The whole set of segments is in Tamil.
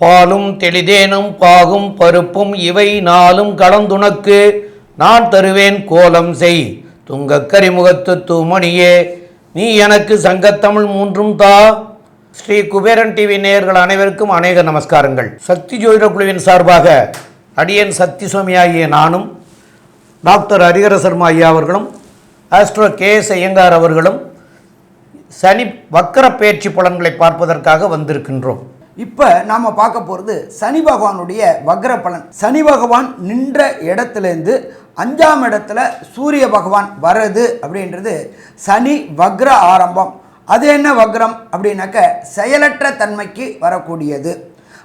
பாலும் தெளிதேனும் பாகும் பருப்பும் இவை நாளும் கலந்துனக்கு நான் தருவேன் கோலம் செய் துங்கக்கரிமுகத்து தூமணியே நீ எனக்கு சங்கத்தமிழ் மூன்றும் தா. ஸ்ரீ குபேரன் டிவி நேயர்கள் அனைவருக்கும் அநேக நமஸ்காரங்கள். சக்தி ஜோதிட குழுவின் சார்பாக அடியேன் சக்தி சுவாமி ஆகிய நானும் டாக்டர் ஹரிஹர சர்மா ஐயா அவர்களும் ஆஸ்ட்ரோ KS ஐயங்கார் அவர்களும் சனி வக்கர பயிற்சி பலன்களை பார்ப்பதற்காக வந்திருக்கின்றோம். இப்போ நாம் பார்க்க போகிறது சனி பகவானுடைய வக்ர பலன். சனி பகவான் நின்ற இடத்துலேருந்து 5ஆம் இடத்துல சூரிய பகவான் வர்றது அப்படின்றது சனி வக்ர ஆரம்பம். அது என்ன வக்ரம் அப்படின்னாக்க செயலற்ற தன்மைக்கு வரக்கூடியது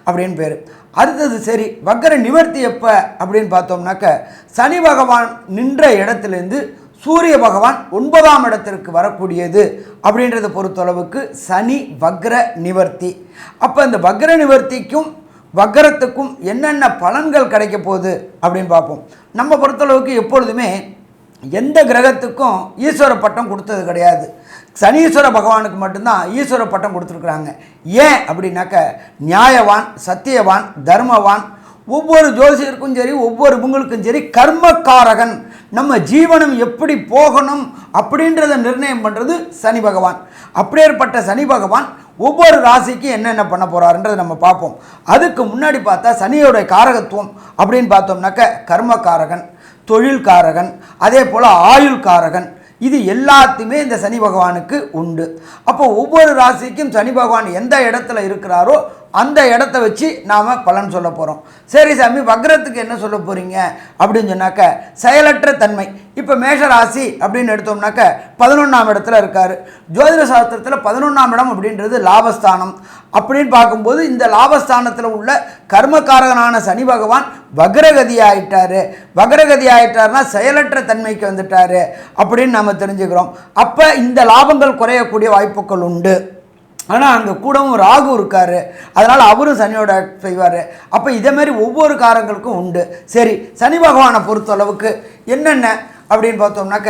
அப்படின்னு பேர். அடுத்தது சரி வக்ர நிவர்த்தி எப்போ அப்படின்னு பார்த்தோம்னாக்க சனி பகவான் நின்ற இடத்துலேருந்து சூரிய பகவான் 9ஆம் இடத்திற்கு வரக்கூடியது அப்படின்றத பொறுத்தளவுக்கு சனி வக்ர நிவர்த்தி. அப்போ இந்த வக்ர நிவர்த்திக்கும் வக்ரத்துக்கும் என்னென்ன பலன்கள் கிடைக்க போகுது அப்படின்னு பார்ப்போம். நம்ம பொறுத்தளவுக்கு எப்பொழுதுமே எந்த கிரகத்துக்கும் ஈஸ்வர பட்டம் கொடுத்தது கிடையாது. சனீஸ்வர பகவானுக்கு மட்டும்தான் ஈஸ்வர பட்டம் கொடுத்துருக்குறாங்க. ஏன் அப்படின்னாக்க நியாயவான், சத்தியவான், தர்மவான், ஒவ்வொரு ஜோசியருக்கும் சரி ஒவ்வொரு இவங்களுக்கும் சரி கர்மக்காரகன், நம்ம ஜீவனம் எப்படி போகணும் அப்படின்றத நிர்ணயம் பண்ணுறது சனி பகவான். அப்படியேற்பட்ட சனி பகவான் ஒவ்வொரு ராசிக்கும் என்னென்ன பண்ண போகிறாருன்றதை நம்ம பார்ப்போம். அதுக்கு முன்னாடி பார்த்தா சனியோடைய காரகத்துவம் அப்படின்னு பார்த்தோம்னாக்க கர்மக்காரகன், தொழில்காரகன், அதே போல் ஆயுள்காரகன், இது எல்லாத்தையுமே இந்த சனி பகவானுக்கு உண்டு. அப்போ ஒவ்வொரு ராசிக்கும் சனி பகவான் எந்த இடத்துல இருக்கிறாரோ அந்த இடத்த வச்சு நாம் பலன் சொல்ல போகிறோம். சரி சாமி, வக்ரத்துக்கு என்ன சொல்ல போகிறீங்க அப்படின்னு சொன்னாக்க செயலற்ற தன்மை. இப்போ மேஷ ராசி அப்படின்னு எடுத்தோம்னாக்க 11ஆம் இடத்துல இருக்கார். ஜோதிட சாஸ்திரத்தில் 11ஆம் இடம் அப்படின்றது லாபஸ்தானம். அப்படின்னு பார்க்கும்போது இந்த லாபஸ்தானத்தில் உள்ள கர்மக்காரகனான சனி பகவான் வக்ரகதி ஆகிட்டார். வக்ரகதி ஆகிட்டார்னா செயலற்ற தன்மைக்கு வந்துட்டார் அப்படின்னு நம்ம தெரிஞ்சுக்கிறோம். அப்போ இந்த லாபங்கள் குறையக்கூடிய வாய்ப்புகள் உண்டு. ஆனால் அங்கே கூடவும் ராகு இருக்கார், அதனால் அவரும் சனியோட செய்வார். அப்போ இதேமாரி ஒவ்வொரு காரங்களுக்கும் உண்டு. சரி, சனி பகவானை பொறுத்தளவுக்கு என்னென்ன அப்படின்னு பார்த்தோம்னாக்க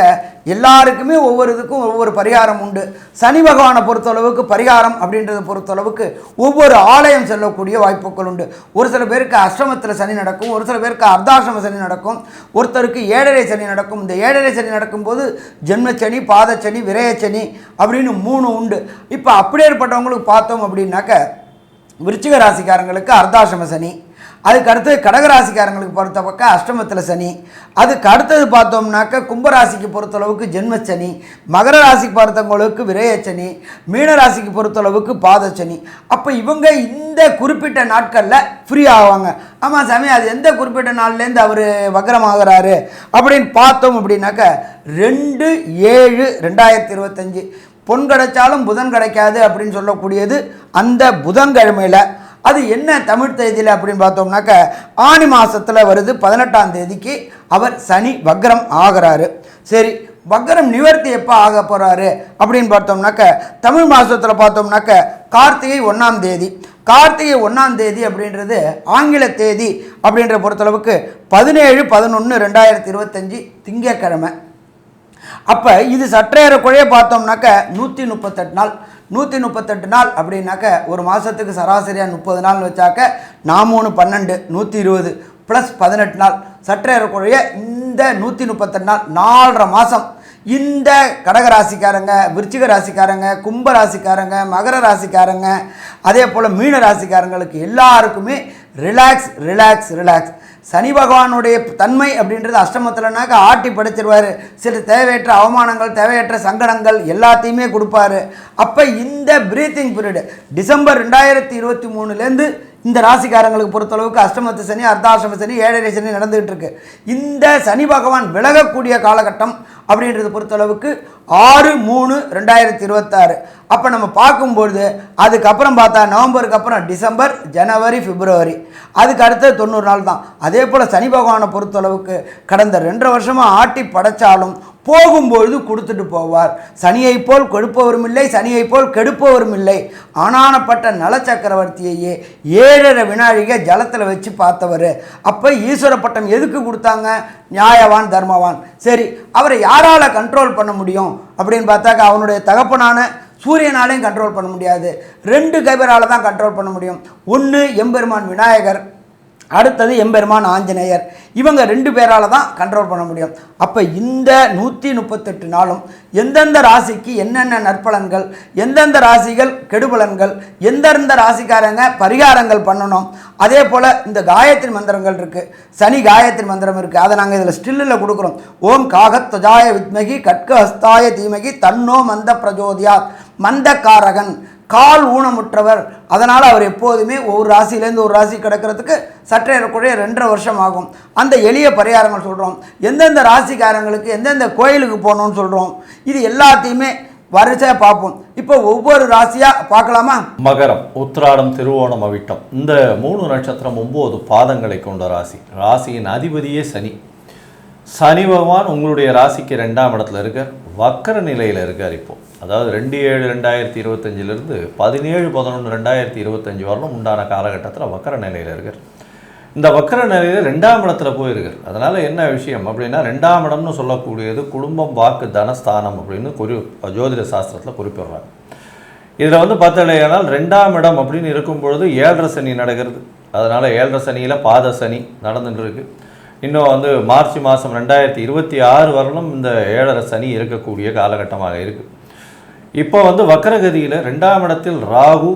எல்லாருக்குமே ஒவ்வொரு இதுக்கும் ஒவ்வொரு பரிகாரம் உண்டு. சனி பகவானை பொறுத்தளவுக்கு பரிகாரம் அப்படின்றத பொறுத்தளவுக்கு ஒவ்வொரு ஆலயம் செல்லக்கூடிய வாய்ப்புகள் உண்டு. ஒரு சில பேருக்கு அஷ்டமத்தில் சனி நடக்கும், ஒரு சில பேருக்கு அர்த்தாஷ்டம சனி நடக்கும், ஒருத்தருக்கு ஏழரை சனி நடக்கும். இந்த ஏழரை சனி நடக்கும்போது ஜென்மச்சனி, பாதச்சனி, விரயச்சனி அப்படின்னு 3 உண்டு. இப்போ அப்படியேற்பட்டவங்களுக்கு பார்த்தோம் அப்படின்னாக்க விருச்சிக ராசிக்காரங்களுக்கு அர்த்தாஷ்டம சனி, அதுக்கு அடுத்தது கடகராசிக்காரங்களுக்கு பொறுத்த பக்கம் அஷ்டமத்தில் சனி, அதுக்கு அடுத்தது பார்த்தோம்னாக்க கும்பராசிக்கு பொறுத்தளவுக்கு ஜென்மச்சனி, மகர ராசிக்கு பொறுத்தவங்களுக்கு விரயச்சனி, மீனராசிக்கு பொறுத்தளவுக்கு பாதச்சனி. அப்போ இவங்க இந்த குறிப்பிட்ட நாட்களில் ஃப்ரீ ஆவாங்க. ஆமாம் சாமி, அது எந்த குறிப்பிட்ட நாள்லேருந்து அவர் வக்ரமாகிறாரு அப்படின்னு பார்த்தோம் அப்படின்னாக்க 2/7/2025 பொன் கிடைச்சாலும் புதன் கிடைக்காது அப்படின்னு சொல்லக்கூடியது அந்த புதன்கிழமையில். அது என்ன தமிழ் தேதியில் அப்படின்னு பார்த்தோம்னாக்க ஆனி மாதத்தில் வருது. 18ஆம் தேதிக்கு அவர் சனி வக்ரம் ஆகிறாரு. சரி, வக்ரம் நிவர்த்தி எப்போ ஆக போகிறாரு அப்படின்னு பார்த்தோம்னாக்க தமிழ் மாதத்தில் பார்த்தோம்னாக்க கார்த்திகை 1ஆம் தேதி. கார்த்திகை 1ஆம் தேதி அப்படின்றது ஆங்கில தேதி அப்படின்ற பொறுத்தளவுக்கு 17/11/2025 திங்கட்கிழமை. அப்போ இது சற்றேறக்குறைய பார்த்தோம்னாக்க 138 நாள். 138 நாள் அப்படின்னாக்க ஒரு மாதத்துக்கு சராசரியாக 30 நாள் வச்சாக்க 4 12 120 ப்ளஸ் 18 நாள். சற்றேறக்குறைய இந்த 138 நாள் 4.5 மாதம் இந்த கடகராசிக்காரங்க, விருச்சிக ராசிக்காரங்க, கும்ப ராசிக்காரங்க, மகர ராசிக்காரங்க, அதே போல் மீன ராசிக்காரங்களுக்கு எல்லாருக்குமே ரிலாக்ஸ் ரிலாக்ஸ் ரிலாக்ஸ். சனி பகவானுடைய தன்மை அப்படின்றது அஷ்டமத்தில்னாக்க ஆட்டி படைச்சிருவார். சில தேவையற்ற அவமானங்கள், தேவையற்ற சங்கடங்கள் எல்லாத்தையுமே கொடுப்பாரு. அப்போ இந்த பிரீத்திங் பீரியடு டிசம்பர் 2023லேருந்து இந்த ராசிக்காரங்களுக்கு பொறுத்தளவுக்கு அஷ்டமத்து சனி, அர்த்தாஷ்டம சனி, ஏழரை சனி நடந்துகிட்டு இருக்கு. இந்த சனி பகவான் விலகக்கூடிய காலகட்டம் அப்படின்றத பொறுத்தளவுக்கு 6/3/2026. அப்போ நம்ம பார்க்கும்பொழுது அதுக்கப்புறம் பார்த்தா நவம்பருக்கு அப்புறம் டிசம்பர், ஜனவரி, பிப்ரவரி, அதுக்கு அடுத்தது 90 நாள் தான். அதே போல் சனி பகவானை பொறுத்தளவுக்கு கடந்த 2.5 வருஷமாக ஆட்டி படைச்சாலும் போகும்பொழுது கொடுத்துட்டு போவார். சனியை போல் கொடுப்பவரும் இல்லை, சனியை போல் கெடுப்பவரும் இல்லை. ஆனானப்பட்ட நல சக்கரவர்த்தியையே 7.5 வினாழிகை ஜலத்தில் வச்சு பார்த்தவர். அப்போ ஈஸ்வர பட்டம் எதுக்கு கொடுத்தாங்க? நியாயவான், தர்மவான். சரி, அவரை யாரால் கண்ட்ரோல் பண்ண முடியும் அப்படின்னு பார்த்தாக்க அவனுடைய தகப்பனான சூரியனாலையும் கண்ட்ரோல் பண்ண முடியாது. 2 கைபரால் தான் கண்ட்ரோல் பண்ண முடியும். ஒன்று எம்பெருமான் விநாயகர், அடுத்தது எம்பெருமான் ஆஞ்சநேயர். இவங்க 2 பேரால் தான் கண்ட்ரோல் பண்ண முடியும். அப்போ இந்த 138 நாளும் எந்தெந்த ராசிக்கு என்னென்ன நற்பலன்கள், எந்தெந்த ராசிகள் கெடுபலன்கள், எந்தெந்த ராசிக்காரங்க பரிகாரங்கள் பண்ணணும். அதே போல் இந்த காயத்ரி மந்திரங்கள் இருக்குது, சனி காயத்ரி மந்திரம் இருக்குது. அதை நாங்கள் இதில் ஸ்டில்லில் கொடுக்குறோம். ஓம் காகத்வஜாய வித்மகி கட்க ஹஸ்தாய தீமகி தன்னோ மந்த பிரஜோதியாத். மந்தக்காரகன், கால் ஊனமுற்றவர். அதனால் அவர் எப்போதுமே ஒரு ராசியிலேருந்து ஒரு ராசி கிடக்கிறதுக்கு சற்றேறக்குறைய 2.5 வருஷம் ஆகும். அந்த எளிய பரிகாரங்கள் சொல்கிறோம். எந்தெந்த ராசிக்காரங்களுக்கு எந்தெந்த கோயிலுக்கு போகணும்னு சொல்கிறோம். இது எல்லாத்தையுமே வரிசையாக பார்ப்போம். இப்போ ஒவ்வொரு ராசியாக பார்க்கலாமா? மகரம், உத்திராடம், திருவோணம், அவிட்டம், இந்த 3 நட்சத்திரம் 9 பாதங்களை கொண்ட ராசி. ராசியின் அதிபதியே சனி. சனி பகவான் உங்களுடைய ராசிக்கு 2ஆம் இடத்துல இருக்கார், வக்கர நிலையில் இருக்கார். இப்போது அதாவது 2/7/2025 17/11/2025 வரலும் உண்டான காலகட்டத்தில் வக்கர நிலையில் இருக்கார். இந்த வக்கர நிலையில் 2ஆம் இடத்துல போயிருக்கார். அதனால் என்ன விஷயம் அப்படின்னா, 2ஆம் இடம்னு சொல்லக்கூடியது குடும்பம், வாக்கு, தனஸ்தானம் அப்படின்னு ஜோதிட சாஸ்திரத்தில் குறிப்பிடுறாங்க. இதில் பார்த்தலையானால் 2ஆம் இடம் அப்படின்னு இருக்கும் பொழுது 7.5 சனி நடக்கிறது. அதனால் 7.5 சனியில் பாத சனி நடந்துட்டு இருக்கு. இன்னும் மார்ச் மாதம் 2026 வரலும் இந்த 7.5 சனி இருக்கக்கூடிய காலகட்டமாக இருக்குது. இப்போ வக்கரகதியில் 2ஆம் இடத்தில் ராகு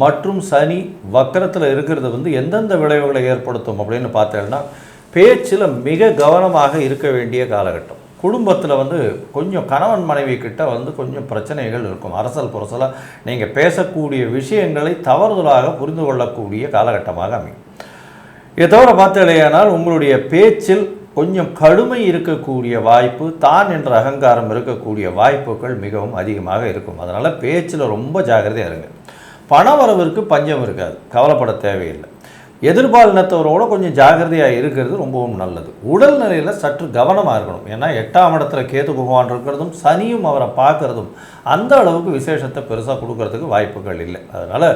மற்றும் சனி வக்கரத்தில் இருக்கிறது எந்தெந்த விளைவுகளை ஏற்படுத்தும் அப்படின்னு பார்த்தேன்னா, பேச்சில் மிக கவனமாக இருக்க வேண்டிய காலகட்டம். குடும்பத்தில் கொஞ்சம் கணவன் மனைவி கிட்ட கொஞ்சம் பிரச்சனைகள் இருக்கும். அரசல் புரசலாக நீங்கள் பேசக்கூடிய விஷயங்களை தவறுதலாக புரிந்து கொள்ளக்கூடிய காலகட்டமாக அமையும். இதை தவிர பார்த்தலையானால் உங்களுடைய பேச்சில் கொஞ்சம் கடுமை இருக்கக்கூடிய வாய்ப்பு, தான் என்ற அகங்காரம் இருக்கக்கூடிய வாய்ப்புகள் மிகவும் அதிகமாக இருக்கும். அதனால் பேச்சில் ரொம்ப ஜாக்கிரதையாக இருங்க. பணவரவிற்கு பஞ்சம் இருக்காது, கவலைப்பட தேவையில்லை. எதிர்பாலினத்தவரோட கொஞ்சம் ஜாக்கிரதையாக இருக்கிறது ரொம்பவும் நல்லது. உடல் நிலையில் சற்று கவனமாக இருக்கணும். ஏன்னா 8ஆம் இடத்துல கேது பகவான் இருக்கிறதும் சனியும் அவரை பார்க்குறதும் அந்த அளவுக்கு விசேஷத்தை பெருசாக கொடுக்கறதுக்கு வாய்ப்புகள் இல்லை. அதனால்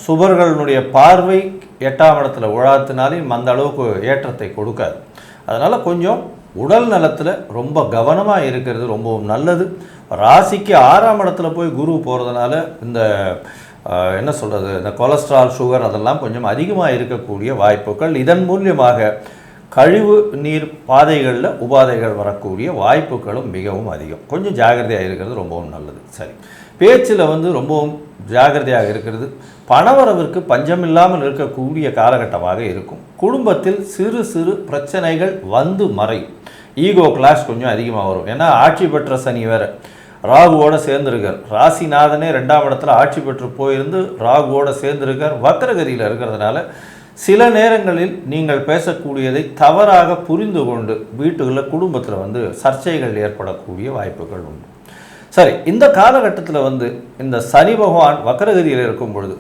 சுபர்களுடைய பார்வை 8ஆம் இடத்துல உழாத்தினாலும் அந்த அளவுக்கு ஏற்றத்தை கொடுக்காது. அதனால் கொஞ்சம் உடல் நலத்தில் ரொம்ப கவனமாக இருக்கிறது ரொம்பவும் நல்லது. ராசிக்கு 6ஆம் இடத்துல போய் குரு போகிறதுனால இந்த என்ன சொல்கிறது, இந்த கொலஸ்ட்ரால், சுகர் அதெல்லாம் கொஞ்சம் அதிகமாக இருக்கக்கூடிய வாய்ப்புகள், இதன் மூலியமாக கழிவு நீர் பாதைகளில் உபாதைகள் வரக்கூடிய வாய்ப்புகளும் மிகவும் அதிகம். கொஞ்சம் ஜாகிரதையாக இருக்கிறது ரொம்பவும் நல்லது. சரி, பேச்சில் ரொம்பவும் ஜாகிரதையாக இருக்கிறது. பணவரவிற்கு பஞ்சமில்லாமல் இருக்கக்கூடிய காலகட்டமாக இருக்கும். குடும்பத்தில் சிறு சிறு பிரச்சனைகள் மறையும். ஈகோ கிளாஷ் கொஞ்சம் அதிகமாக வரும். ஏன்னா ஆட்சி பெற்ற சனி வேறு ராகுவோடு சேர்ந்துருக்கார். ராசிநாதனே 2ஆம் இடத்துல ஆட்சி பெற்று போயிருந்து ராகுவோடு சேர்ந்துருக்கார். வக்கரகதியில் இருக்கிறதுனால சில நேரங்களில் நீங்கள் பேசக்கூடியதை தவறாக புரிந்து கொண்டு வீட்டுகளில் குடும்பத்தில் சர்ச்சைகள் ஏற்படக்கூடிய வாய்ப்புகள் உண்டு. சரி, இந்த காலகட்டத்தில் இந்த சனி பகவான் வக்கரகதியில் இருக்கும் பொழுது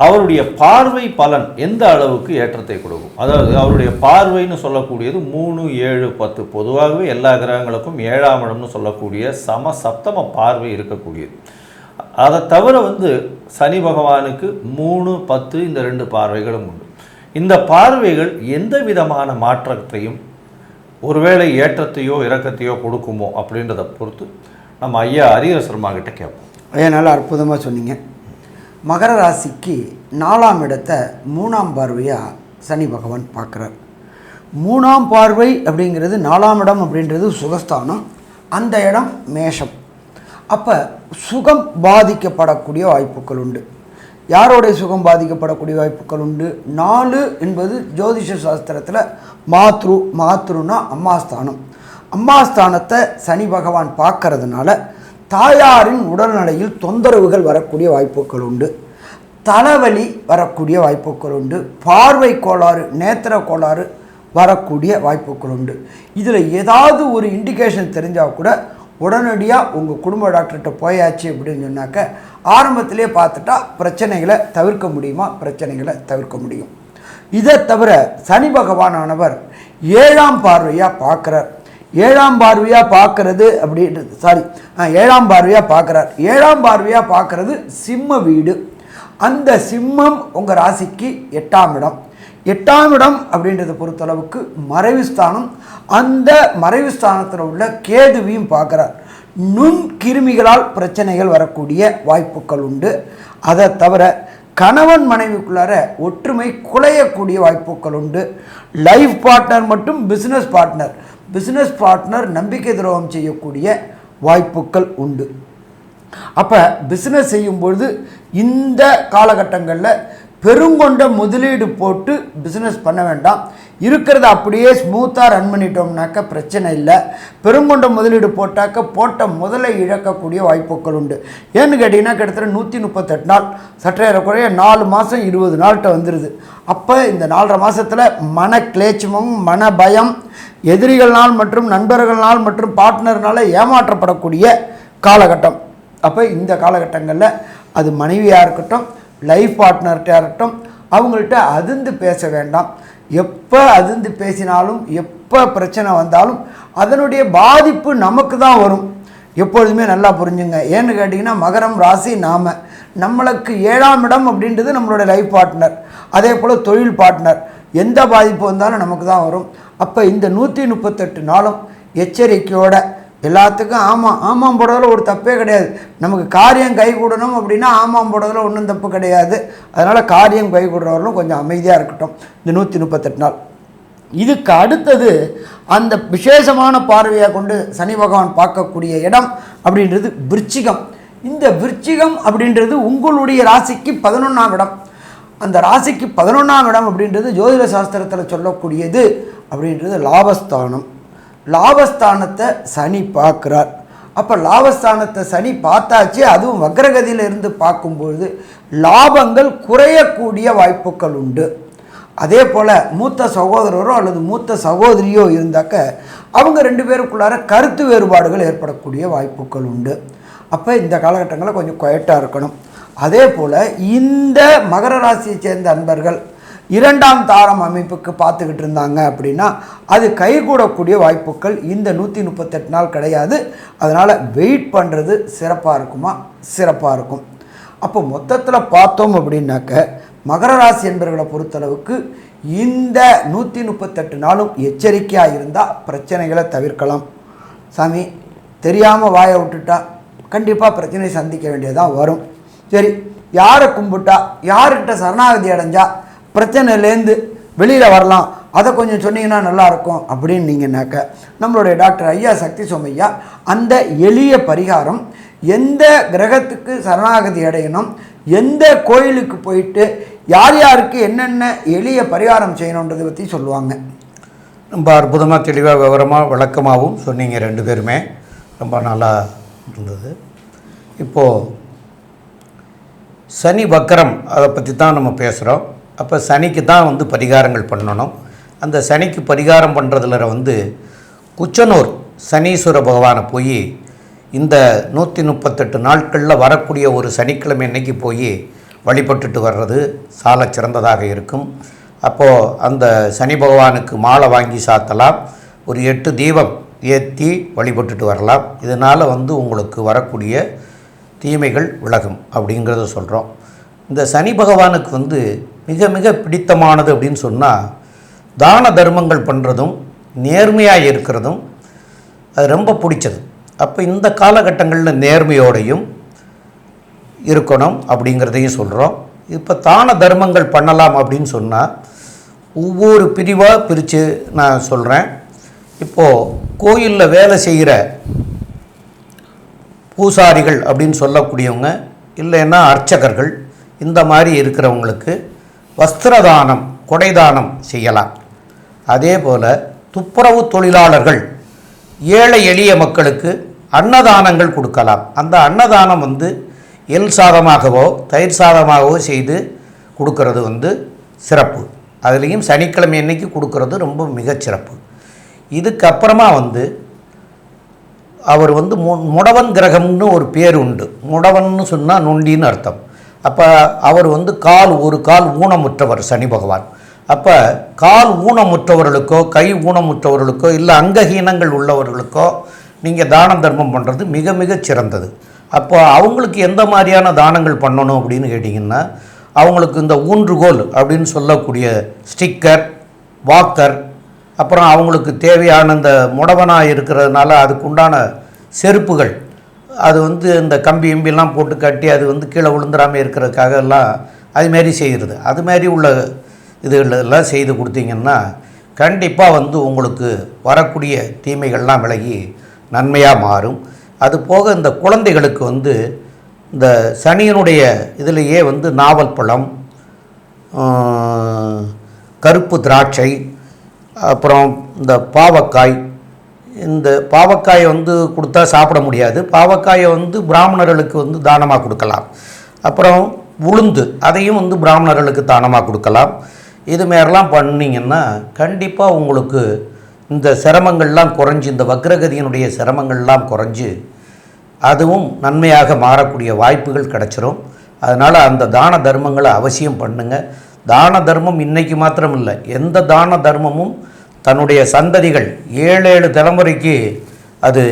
அவருடைய பார்வை பலன் எந்த அளவுக்கு ஏற்றத்தை கொடுக்கும். அதாவது அவருடைய பார்வைன்னு சொல்லக்கூடியது 3, 7, 10 பொதுவாகவே எல்லா கிரகங்களுக்கும் 7ஆம் இடம்னு சொல்லக்கூடிய சப்தம பார்வை இருக்கக்கூடியது. அதை தவிர சனி பகவானுக்கு 3, 10 இந்த 2 பார்வைகளும் உண்டு. இந்த பார்வைகள் எந்த விதமான மாற்றத்தையும் ஒருவேளை ஏற்றத்தையோ இறக்கத்தையோ கொடுக்குமோ அப்படின்றத பொறுத்து நம்ம ஐயா ஹரிஹர சர்மா கிட்ட கேட்போம். ஐயா, நல்லா அற்புதமாக சொன்னீங்க. மகர ராசிக்கு 4ஆம் இடத்தை 3ஆம் பார்வையாக சனி பகவான் பார்க்குறார். 3ஆம் பார்வை அப்படிங்கிறது 4ஆம் இடம் அப்படின்றது சுகஸ்தானம், அந்த இடம் மேஷம். அப்போ சுகம் பாதிக்கப்படக்கூடிய வாய்ப்புகள் உண்டு. யாரோடைய சுகம் பாதிக்கப்படக்கூடிய வாய்ப்புகள் உண்டு? 4 என்பது ஜோதிஷ சாஸ்திரத்தில் மாத்ருன்னா அம்மாஸ்தானம். அம்மாஸ்தானத்தை சனி பகவான் பார்க்கறதுனால தாயாரின் உடல்நிலையில் தொந்தரவுகள் வரக்கூடிய வாய்ப்புகள் உண்டு. தலைவலி வரக்கூடிய வாய்ப்புகள் உண்டு. பார்வை கோளாறு, நேத்திர கோளாறு வரக்கூடிய வாய்ப்புகள் உண்டு. இதில் ஏதாவது ஒரு இண்டிகேஷன் தெரிஞ்சால் கூட உடனடியாக உங்கள் குடும்ப டாக்டர்கிட்ட போயாச்சு அப்படின்னு சொன்னாக்க ஆரம்பத்திலே பார்த்துட்டா பிரச்சனைகளை தவிர்க்க முடியுமா? பிரச்சனைகளை தவிர்க்க முடியும். இதை தவிர சனி பகவானானவர் 7ஆம் பார்வையாக பார்க்குறார். ஏழாம் பார்வையாக பார்க்கறது அப்படின்றது ஏழாம் பார்வையாக பார்க்குறார். ஏழாம் பார்வையாக பார்க்கறது சிம்ம வீடு. அந்த சிம்மம் உங்கள் ராசிக்கு 8ஆம் இடம். 8ஆம் இடம் அப்படின்றத பொறுத்தளவுக்கு மறைவு ஸ்தானம். அந்த மறைவு ஸ்தானத்தில் உள்ள கேதுவையும் பார்க்குறார். நுண் கிருமிகளால் பிரச்சனைகள் வரக்கூடிய வாய்ப்புகள் உண்டு. அதை தவிர கணவன் மனைவிக்குள்ளார ஒற்றுமை குலையக்கூடிய வாய்ப்புகள் உண்டு. லைஃப் பார்ட்னர் மற்றும் பிஸ்னஸ் பார்ட்னர் நம்பிக்கை துரோகம் செய்யக்கூடிய வாய்ப்புகள் உண்டு. அப்போ பிஸ்னஸ் செய்யும்பொழுது இந்த காலகட்டங்களில் பெருங்கொண்ட முதலீடு போட்டு பிஸ்னஸ் பண்ண வேண்டாம். இருக்கிறத அப்படியே ஸ்மூத்தாக ரன் பண்ணிட்டோம்னாக்க பிரச்சனை இல்லை. பெருங்கொண்ட முதலீடு போட்ட முதலை இழக்கக்கூடிய வாய்ப்புகள் உண்டு. ஏன்னு கேட்டிங்கன்னா கிட்டத்தட்ட 138 நாள், சற்றேறக்குறைய 4 மாதம் 20 நாள்கிட்ட வந்துடுது. அப்போ இந்த 4.5 மாதத்தில் மன கிளேச்சமும் மன பயம், எதிரிகள்னால் மற்றும் நண்பர்கள்னால் மற்றும் பார்ட்னர்னால் ஏமாற்றப்படக்கூடிய காலகட்டம். அப்போ இந்த காலகட்டங்களில் அது மனைவியாக இருக்கட்டும், லைஃப் பார்ட்னர்கிட்ட இருக்கட்டும், அவங்கள்ட்ட அதிர்ந்து பேச வேண்டாம். எப்போ அதிர்ந்து பேசினாலும் எப்போ பிரச்சனை வந்தாலும் அதனுடைய பாதிப்பு நமக்கு தான் வரும். எப்பொழுதுமே நல்லா புரிஞ்சுங்க. ஏன்னு கேட்டிங்கன்னா மகரம் ராசி நம்மளுக்கு 7ஆம் இடம் அப்படின்றது நம்மளோட லைஃப் பார்ட்னர், அதே போல் தொழில் பார்ட்னர். எந்த பாதிப்பு வந்தாலும் நமக்கு தான் வரும். அப்போ இந்த 138 நாளும் எச்சரிக்கையோட எல்லாத்துக்கும் ஆமாம் போடுறதுல ஒரு தப்பே கிடையாது. நமக்கு காரியம் கை கூடணும் அப்படின்னா ஆமாம் போடுறதுல ஒன்றும் தப்பு கிடையாது. அதனால் காரியம் கை கூடுறவர்களும் கொஞ்சம் அமைதியாக இருக்கட்டும் இந்த 138 நாள். இதுக்கு அடுத்தது அந்த விசேஷமான பார்வையாக கொண்டு சனி பகவான் பார்க்கக்கூடிய இடம் அப்படின்றது விருச்சிகம். இந்த விருச்சிகம் அப்படின்றது உங்களுடைய ராசிக்கு 11ஆம் இடம். அந்த ராசிக்கு 11ஆம் இடம் அப்படின்றது ஜோதிட சாஸ்திரத்தில் சொல்லக்கூடியது அப்படின்றது லாபஸ்தானம். லாபஸ்தானத்தை சனி பார்க்குறார். அப்போ லாபஸ்தானத்தை சனி பார்த்தாச்சு, அதுவும் வக்ரகதியில் இருந்து பார்க்கும்பொழுது லாபங்கள் குறையக்கூடிய வாய்ப்புகள் உண்டு. அதே போல் மூத்த சகோதரரோ அல்லது மூத்த சகோதரியோ இருந்தாக்க அவங்க 2 பேருக்குள்ளார கருத்து வேறுபாடுகள் ஏற்படக்கூடிய வாய்ப்புகள் உண்டு. அப்போ இந்த காலகட்டங்களில் கொஞ்சம் குவைட்டாக இருக்கணும். அதே போல் இந்த மகர ராசியை சேர்ந்த அன்பர்கள் 2ஆம் தாரம் அமைப்புக்கு பார்த்துக்கிட்டு இருந்தாங்க அப்படின்னா அது கைகூடக்கூடிய வாய்ப்புகள் இந்த 138 நாள் கிடையாது. அதனால் வெயிட் பண்ணுறது சிறப்பாக இருக்கும். அப்போ மொத்தத்தில் பார்த்தோம் அப்படின்னாக்க மகர ராசி என்பவர்களை பொறுத்தளவுக்கு இந்த 138 நாளும் எச்சரிக்கையாக இருந்தால் பிரச்சனைகளை தவிர்க்கலாம். சாமி தெரியாமல் வாயை விட்டுட்டா கண்டிப்பாக பிரச்சனை சந்திக்க வேண்டியதாக வரும். சரி, யாரை கும்பிட்டா யார்கிட்ட சரணாகதி அடைஞ்சா பிரச்சனையிலேருந்து வெளியில் வரலாம், அதை கொஞ்சம் சொன்னீங்கன்னா நல்லாயிருக்கும் அப்படின்னு நீங்கன்னாக்க நம்மளுடைய டாக்டர் ஐயா சக்தி சோமையா அந்த எளிய பரிகாரம் எந்த கிரகத்துக்கு சரணாகதி அடையணும், எந்த கோயிலுக்கு போயிட்டு யார் யாருக்கு என்னென்ன எளிய பரிகாரம் செய்யணுன்றதை பற்றி சொல்லுவாங்க. ரொம்ப அற்புதமாக தெளிவாக விவரமாக விளக்கமாகவும் சொன்னீங்க. 2 பேருமே ரொம்ப நல்லா இருந்தது. இப்போது சனி வக்கரம் அதை பற்றி தான் நம்ம பேசுகிறோம். அப்போ சனிக்கு தான் பரிகாரங்கள் பண்ணணும். அந்த சனிக்கு பரிகாரம் பண்ணுறதுல குச்சனூர் சனீஸ்வர பகவானை போய் இந்த 138 நாட்களில் வரக்கூடிய ஒரு சனிக்கிழமை அன்னைக்கு போய் வழிபட்டுட்டு வர்றது சால சிறந்ததாக இருக்கும். அப்போது அந்த சனி பகவானுக்கு மாலை வாங்கி சாத்தலாம், ஒரு 8 தீபம் ஏற்றி வழிபட்டுட்டு வரலாம். இதனால் உங்களுக்கு வரக்கூடிய தீமைகள் விலகும் அப்படிங்கிறத சொல்கிறோம். இந்த சனி பகவானுக்கு மிக மிக பிடித்தமானது அப்படின்னு சொன்னால் தான தர்மங்கள் பண்ணுறதும் நேர்மையாக இருக்கிறதும் அது ரொம்ப பிடிச்சது. அப்போ இந்த காலகட்டங்களில் நேர்மையோடையும் இருக்கணும் அப்படிங்கிறதையும் சொல்கிறோம். இப்போ தான தர்மங்கள் பண்ணலாம் அப்படின்னு சொன்னால் ஒவ்வொரு பிரிவாக பிரித்து நான் சொல்கிறேன். இப்போது கோயிலில் வேலை செய்கிற பூசாரிகள் அப்படின்னு சொல்லக்கூடியவங்க, இல்லைன்னா அர்ச்சகர்கள், இந்த மாதிரி இருக்கிறவங்களுக்கு வஸ்திரதானம் கொடைதானம் செய்யலாம். அதே போல் துப்புரவு தொழிலாளர்கள் ஏழை எளிய மக்களுக்கு அன்னதானங்கள் கொடுக்கலாம். அந்த அன்னதானம் எள் சாதமாகவோ தயிர் சாதமாகவோ செய்து கொடுக்கறது சிறப்பு. அதுலேயும் சனிக்கிழமை அன்னைக்கு கொடுக்கறது ரொம்ப மிகச்சிறப்பு. இதுக்கப்புறமா அவர் முடவன் கிரகம்னு ஒரு பேர் உண்டு. முடவன்னு சொன்னால் நொண்டின்னு அர்த்தம். அப்போ அவர் ஒரு கால் ஊனமுற்றவர் சனி பகவான். அப்போ கால் ஊனமுற்றவர்களுக்கோ கை ஊனமுற்றவர்களுக்கோ இல்லை அங்கஹீனங்கள் உள்ளவர்களுக்கோ நீங்கள் தான தர்மம் பண்ணுறது மிக மிக சிறந்தது. அப்போ அவங்களுக்கு எந்த மாதிரியான தானங்கள் பண்ணணும் அப்படின்னு கேட்டிங்கன்னா, அவங்களுக்கு இந்த ஊன்றுகோல் அப்படின்னு சொல்லக்கூடிய ஸ்டிக்கர், வாக்கர், அப்புறம் அவங்களுக்கு தேவையான இந்த முடவனாக இருக்கிறதுனால அதுக்குண்டான செருப்புகள், அது இந்த கம்பி எம்பிலாம் போட்டு கட்டி அது கீழே விழுந்துடாமல் இருக்கிறதுக்காக எல்லாம் அதுமாரி செய்கிறது. அதுமாரி உள்ள இதுகளெல்லாம் செய்து கொடுத்தீங்கன்னா கண்டிப்பாக உங்களுக்கு வரக்கூடிய தீமைகள்லாம் விலகி நன்மையாக மாறும். அது போக இந்த குழந்தைகளுக்கு இந்த சனியினுடைய இதிலேயே நாவல் பழம், கருப்பு திராட்சை, அப்புறம் இந்த பாவக்காய், இந்த பாவக்காயை கொடுத்தா சாப்பிட முடியாது. பாவக்காயை பிராமணர்களுக்கு தானமாக கொடுக்கலாம். அப்புறம் உளுந்து, அதையும் பிராமணர்களுக்கு தானமாக கொடுக்கலாம். இது மாரிலாம் பண்ணிங்கன்னா கண்டிப்பாக உங்களுக்கு இந்த சிரமங்கள்லாம் குறைஞ்சி, இந்த வக்ரகதியினுடைய சிரமங்கள்லாம் குறைஞ்சி அதுவும் நன்மையாக மாறக்கூடிய வாய்ப்புகள் கிடச்சிரும். அதனால் அந்த தான தர்மங்களை அவசியம் பண்ணுங்கள். தான தர்மம் இன்றைக்கி மாத்திரம் இல்லை, எந்த தான தர்மமும் தன்னுடைய சந்ததிகள் 7 தலைமுறைக்கு அது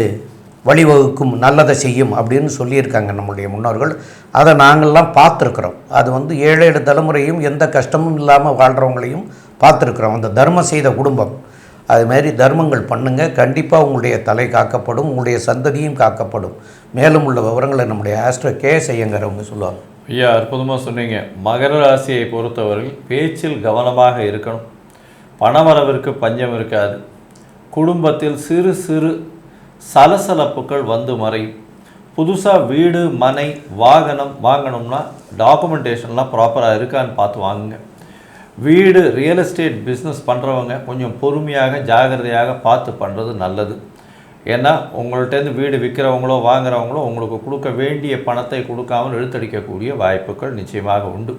வழிவகுக்கும், நல்லதை செய்யும் அப்படின்னு சொல்லியிருக்காங்க நம்முடைய முன்னோர்கள். அதை நாங்கள்லாம் பார்த்துருக்குறோம். அது 7 தலைமுறையும் எந்த கஷ்டமும் இல்லாமல் வாழ்கிறவங்களையும் பார்த்துருக்குறோம். அந்த தர்மம் செய்த குடும்பம். அதுமாரி தர்மங்கள் பண்ணுங்கள், கண்டிப்பாக உங்களுடைய தலை காக்கப்படும், உங்களுடைய சந்ததியும் காக்கப்படும். மேலும் உள்ள விவரங்களை நம்முடைய ஆஸ்ட்ரோ ஐயங்கிறவங்க சொல்லுவாங்க. ஐயா, அற்புதமாக சொன்னீங்க. மகர ராசியை பொறுத்தவரையில் பேச்சில் கவனமாக இருக்கணும். பணவரவிற்கு பஞ்சம் இருக்காது. குடும்பத்தில் சிறு சிறு சலசலப்புகள் மறையும். புதுசாக வீடு, மனை, வாகனம் வாங்கணும்னா டாக்குமெண்டேஷன்லாம் ப்ராப்பராக இருக்கான்னு பார்த்து வாங்குங்க. வீடு, ரியல் எஸ்டேட் பிஸ்னஸ் பண்ணுறவங்க கொஞ்சம் பொறுமையாக ஜாகிரதையாக பார்த்து பண்ணுறது நல்லது. ஏன்னா உங்கள்கிட்டேருந்து வீடு விற்கிறவங்களோ வாங்குறவங்களோ உங்களுக்கு கொடுக்க வேண்டிய பணத்தை கொடுக்காமல் இழுத்தடிக்கக்கூடிய வாய்ப்புகள் நிச்சயமாக உண்டு.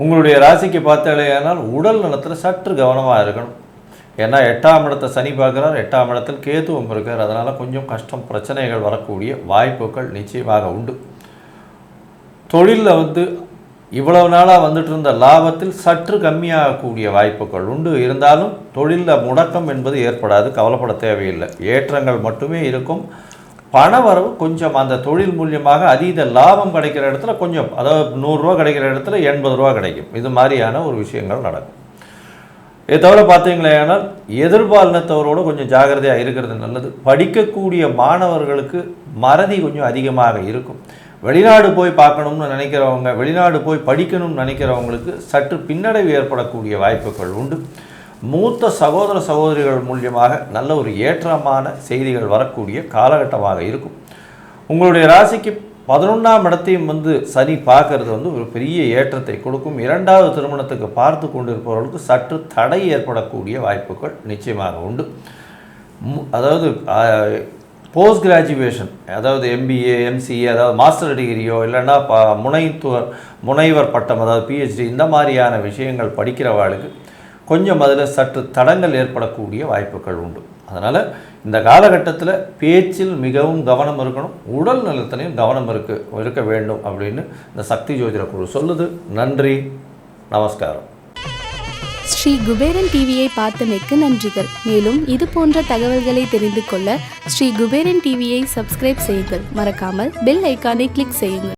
உங்களுடைய ராசிக்கு பார்த்தாலேயானால் உடல் நலத்தில் சற்று கவனமாக இருக்கணும். ஏன்னா 8ஆம் இடத்தை சனி பார்க்குறார், 8ஆம் இடத்தில் கேதுவும் இருக்கார். அதனால் கொஞ்சம் கஷ்டம், பிரச்சனைகள் வரக்கூடிய வாய்ப்புகள் நிச்சயமாக உண்டு. தொழிலில் இவ்வளவு நாளாக வந்துட்டு இருந்த லாபத்தில் சற்று கம்மியாகக்கூடிய வாய்ப்புகள் உண்டு. இருந்தாலும் தொழிலில் முடக்கம் என்பது ஏற்படாது, கவலைப்பட தேவையில்லை. ஏற்றங்கள் மட்டுமே இருக்கும். பணவரவு கொஞ்சம் அந்த தொழில் மூலியமாக அதீத லாபம் கிடைக்கிற இடத்துல கொஞ்சம், அதாவது 100 ரூபா கிடைக்கிற இடத்துல 80 ரூபா கிடைக்கும். இது மாதிரியான ஒரு விஷயங்கள் நடக்கும். இதை தவிர பார்த்தீங்களேனால் எதிர்பாலினத்தவரோடு கொஞ்சம் ஜாகிரதையாக இருக்கிறது நல்லது. படிக்கக்கூடிய மாணவர்களுக்கு மறதி கொஞ்சம் அதிகமாக இருக்கும். வெளிநாடு போய் பார்க்கணும்னு நினைக்கிறவங்க, வெளிநாடு போய் படிக்கணும்னு நினைக்கிறவங்களுக்கு சற்று பின்னடைவு ஏற்படக்கூடிய வாய்ப்புகள் உண்டு. மூத்த சகோதர சகோதரிகள் மூலியமாக நல்ல ஒரு ஏற்றமான செய்திகள் வரக்கூடிய காலகட்டமாக இருக்கும். உங்களுடைய ராசிக்கு 11ஆம் இடத்தையும் சனி பார்க்கறது ஒரு பெரிய ஏற்றத்தை கொடுக்கும். 2வது திருமணத்துக்கு பார்த்து கொண்டிருப்பவர்களுக்கு சற்று தடை ஏற்படக்கூடிய வாய்ப்புகள் நிச்சயமாக உண்டு. அதாவது போஸ்ட் கிராஜுவேஷன், அதாவது MBA, MCA, அதாவது மாஸ்டர் டிகிரியோ இல்லைன்னா முனைவர் பட்டம், அதாவது PhD, இந்த மாதிரியான விஷயங்கள் படிக்கிறவாளுக்கு கொஞ்சம் அதில் சற்று தடங்கள் ஏற்படக்கூடிய வாய்ப்புகள் உண்டு. அதனால் இந்த காலகட்டத்தில் பேச்சில் மிகவும் கவனம் இருக்கணும், உடல் நலத்திலையும் கவனம் இருக்க வேண்டும் அப்படின்னு இந்த சக்தி ஜோதிட குழு சொல்லுது. நன்றி, நமஸ்காரம். ஸ்ரீ குபேரன் டிவியை பார்த்தமைக்கு நன்றிகள். மேலும் இது போன்ற தகவல்களை தெரிந்து கொள்ள ஸ்ரீ குபேரன் டிவியை சப்ஸ்கிரைப் செய்யுங்கள். மறக்காமல் பெல் ஐக்கானை கிளிக் செய்யுங்கள்.